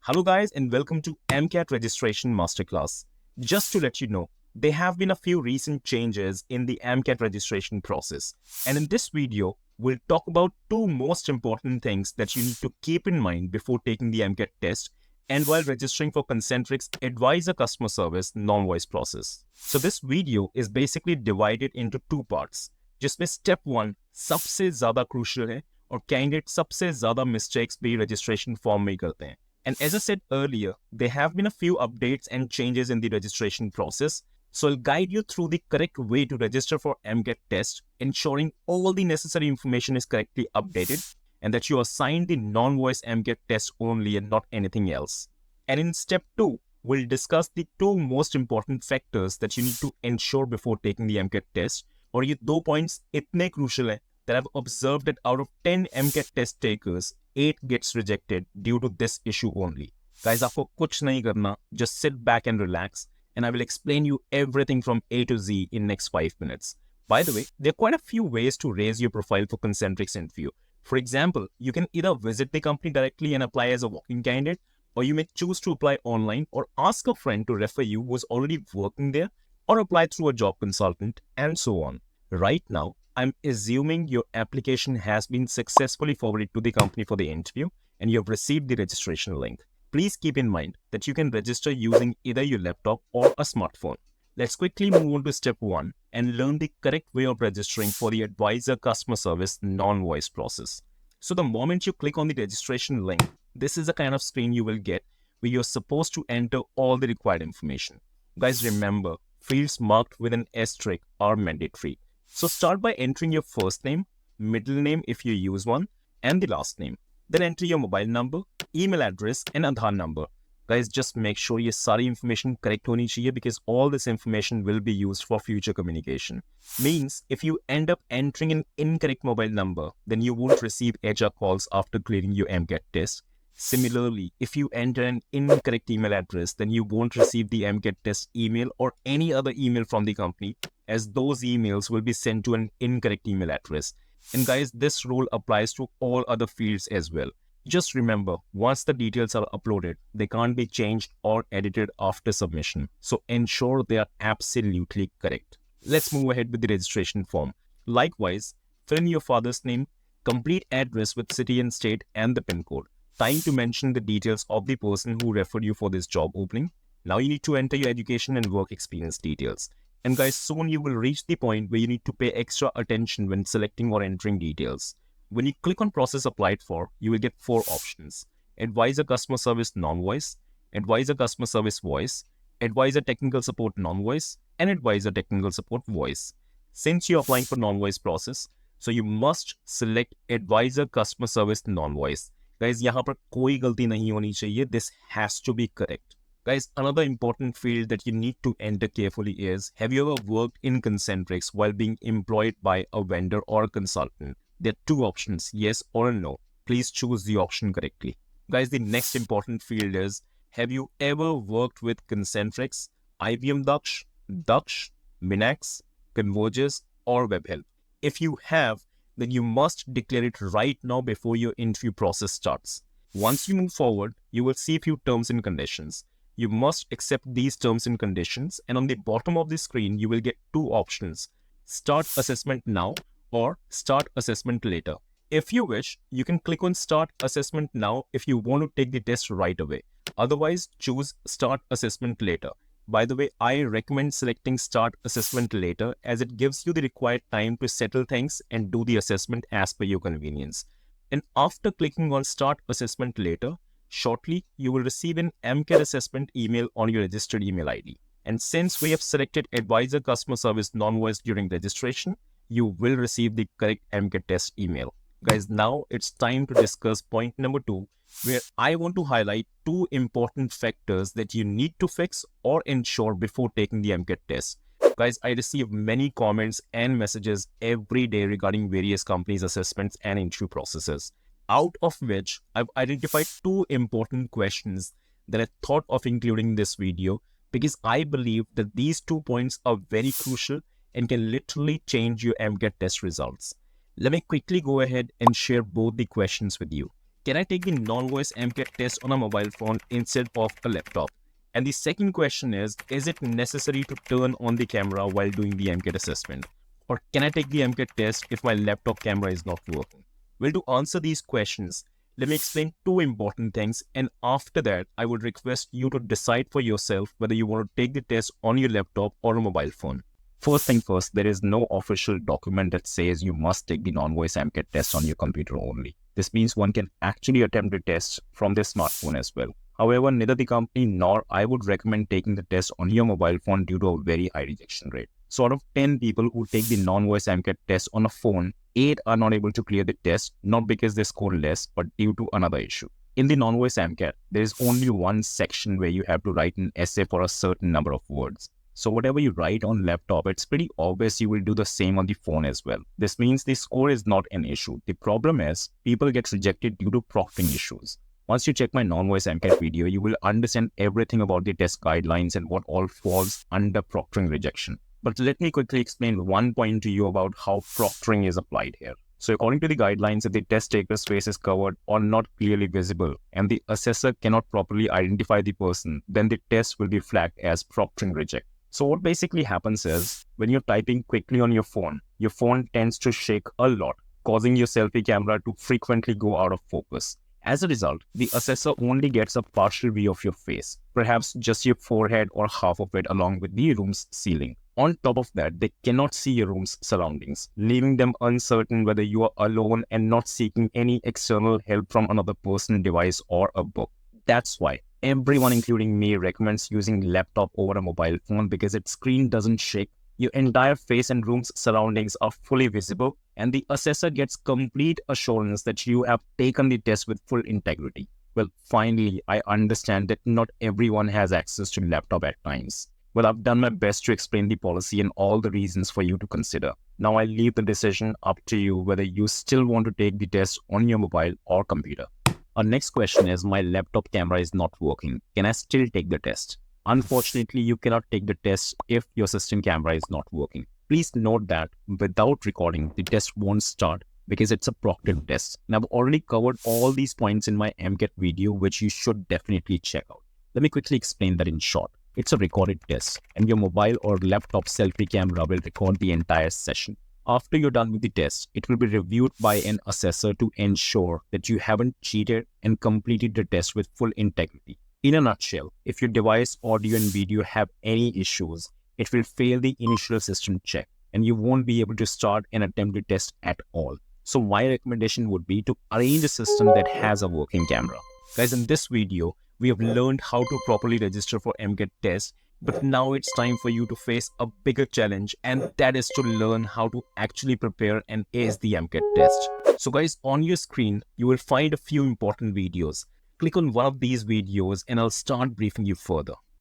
Hello guys and welcome to AMCAT Registration Masterclass. Just to let you know, there have been a few recent changes in the AMCAT registration process. And in this video, we'll talk about two most important things that you need to keep in mind before taking the AMCAT test and while registering for Concentrix Advisor Customer Service non-voice process. So this video is basically divided into two parts. जिसमें step 1 सबसे ज़्यादा crucial है और candidate सबसे ज़्यादा mistakes भी registration form में करते हैं. And as I said earlier, there have been a few updates and changes in the registration process. So I'll guide you through the correct way to register for AMCAT test, ensuring all the necessary information is correctly updated and that you assign the non-voice AMCAT test only and not anything else. And in step 2, we'll discuss the two most important factors that you need to ensure before taking the AMCAT test. और ये दो points इतने crucial हैं that I've observed that out of 10 AMCAT test takers, 8 gets rejected due to this issue only. Guys, आपको कुछ नहीं करना, just sit back and relax, and I will explain you everything from A to Z in next 5 minutes. By the way, there are quite a few ways to raise your profile for Concentrix interview. For example, you can either visit the company directly and apply as a walk-in candidate, or you may choose to apply online or ask a friend to refer you who is already working there, or apply through a job consultant, and so on. Right now, I'm assuming your application has been successfully forwarded to the company for the interview and you have received the registration link. Please keep in mind that you can register using either your laptop or a smartphone. Let's quickly move on to step 1 and learn the correct way of registering for the Advisor Customer Service non-voice process. So the moment you click on the registration link, this is the kind of screen you will get where you're supposed to enter all the required information. Guys, remember, fields marked with an asterisk are mandatory. So start by entering your first name, middle name if you use one, and the last name. Then enter your mobile number, email address, and Aadhaar number. Guys, just make sure ये सारी information correct होनी चाहिए because all this information will be used for future communication. Means if you end up entering an incorrect mobile number, then you won't receive HR calls after clearing your AMCAT test. Similarly, if you enter an incorrect email address, then you won't receive the AMCAT test email or any other email from the company, as those emails will be sent to an incorrect email address. And guys, this rule applies to all other fields as well. Just remember, once the details are uploaded, they can't be changed or edited after submission. So ensure they are absolutely correct. Let's move ahead with the registration form. Likewise, fill in your father's name, complete address with city and state and the PIN code. Time to mention the details of the person who referred you for this job opening. Now you need to enter your education and work experience details. And guys, soon you will reach the point where you need to pay extra attention when selecting or entering details. When you click on process applied for, you will get 4 options: Advisor Customer Service non-voice, Advisor Customer Service voice, Advisor Technical Support non-voice, and Advisor Technical Support voice. Since you're applying for non-voice process, so you must select Advisor Customer Service non-voice. Guys, यहाँ पर कोई गलती नहीं होनी चाहिए. This has to be correct. Guys, another important field that you need to enter carefully is, have you ever worked in Concentrix while being employed by a vendor or a consultant? There are 2 options, yes or no. Please choose the option correctly. Guys, the next important field is, have you ever worked with Concentrix, IBM Daksh, Minax, Convergys, or WebHelp? If you have, then you must declare it right now before your interview process starts. Once you move forward, you will see a few terms and conditions. You must accept these terms and conditions, and on the bottom of the screen, you will get 2 options: Start Assessment Now or Start Assessment Later. If you wish, you can click on Start Assessment Now if you want to take the test right away. Otherwise, choose Start Assessment Later. By the way, I recommend selecting Start Assessment Later as it gives you the required time to settle things and do the assessment as per your convenience. And after clicking on Start Assessment Later, shortly you will receive an AMCAT assessment email on your registered email ID. And since we have selected Advisor Customer Service non-voice during registration, you will receive the correct AMCAT test email. Guys, now it's time to discuss point number 2, where I want to highlight 2 important factors that you need to fix or ensure before taking the AMCAT test. Guys, I receive many comments and messages every day regarding various companies' assessments and interview processes, out of which I've identified 2 important questions that I thought of including in this video because I believe that these 2 points are very crucial and can literally change your AMCAT test results. Let me quickly go ahead and share both the questions with you. can I take the non-voice MCAT test on a mobile phone instead of a laptop? And the second question is it necessary to turn on the camera while doing the MCAT assessment? Or can I take the MCAT test if my laptop camera is not working? Well, to answer these questions, let me explain two important things, and after that, I would request you to decide for yourself whether you want to take the test on your laptop or a mobile phone. First thing first, there is no official document that says you must take the non-voice MCAT test on your computer only. This means one can actually attempt the test from their smartphone as well. However, neither the company nor I would recommend taking the test on your mobile phone due to a very high rejection rate. So out of 10 people who take the non-voice MCAT test on a phone, 8 are not able to clear the test, not because they score less, but due to another issue. In the non-voice MCAT, there is only one section where you have to write an essay for a certain number of words. So whatever you write on laptop, it's pretty obvious you will do the same on the phone as well. This means the score is not an issue. The problem is people get rejected due to proctoring issues. Once you check my non-voice MCAT video, you will understand everything about the test guidelines and what all falls under proctoring rejection. But let me quickly explain one point to you about how proctoring is applied here. So according to the guidelines, if the test taker's face is covered or not clearly visible and the assessor cannot properly identify the person, then the test will be flagged as proctoring reject. So what basically happens is when you're typing quickly on your phone tends to shake a lot, causing your selfie camera to frequently go out of focus. As a result, the assessor only gets a partial view of your face, perhaps just your forehead or half of it along with the room's ceiling. On top of that, they cannot see your room's surroundings, leaving them uncertain whether you are alone and not seeking any external help from another person, device, or a book. That's why everyone, including me, recommends using laptop over a mobile phone because its screen doesn't shake, your entire face and room's surroundings are fully visible, and the assessor gets complete assurance that you have taken the test with full integrity. Well, finally, I understand that not everyone has access to laptop at times. Well, I've done my best to explain the policy and all the reasons for you to consider. Now I leave the decision up to you whether you still want to take the test on your mobile or computer. Our next question is, my laptop camera is not working. Can I still take the test? Unfortunately, you cannot take the test if your system camera is not working. Please note that without recording, the test won't start because it's a proctored test. And I've already covered all these points in my MCAT video, which you should definitely check out. Let me quickly explain that in short. It's a recorded test, and your mobile or laptop selfie camera will record the entire session. After you're done with the test, it will be reviewed by an assessor to ensure that you haven't cheated and completed the test with full integrity. In a nutshell, if your device, audio, and video have any issues, it will fail the initial system check, and you won't be able to start and attempt the test at all. So my recommendation would be to arrange a system that has a working camera. Guys, in this video, we have learned how to properly register for MCAT test, but now it's time for you to face a bigger challenge, and that is to learn how to actually prepare and ace the MCAT test. So guys, on your screen, you will find a few important videos. Click on one of these videos and I'll start briefing you further.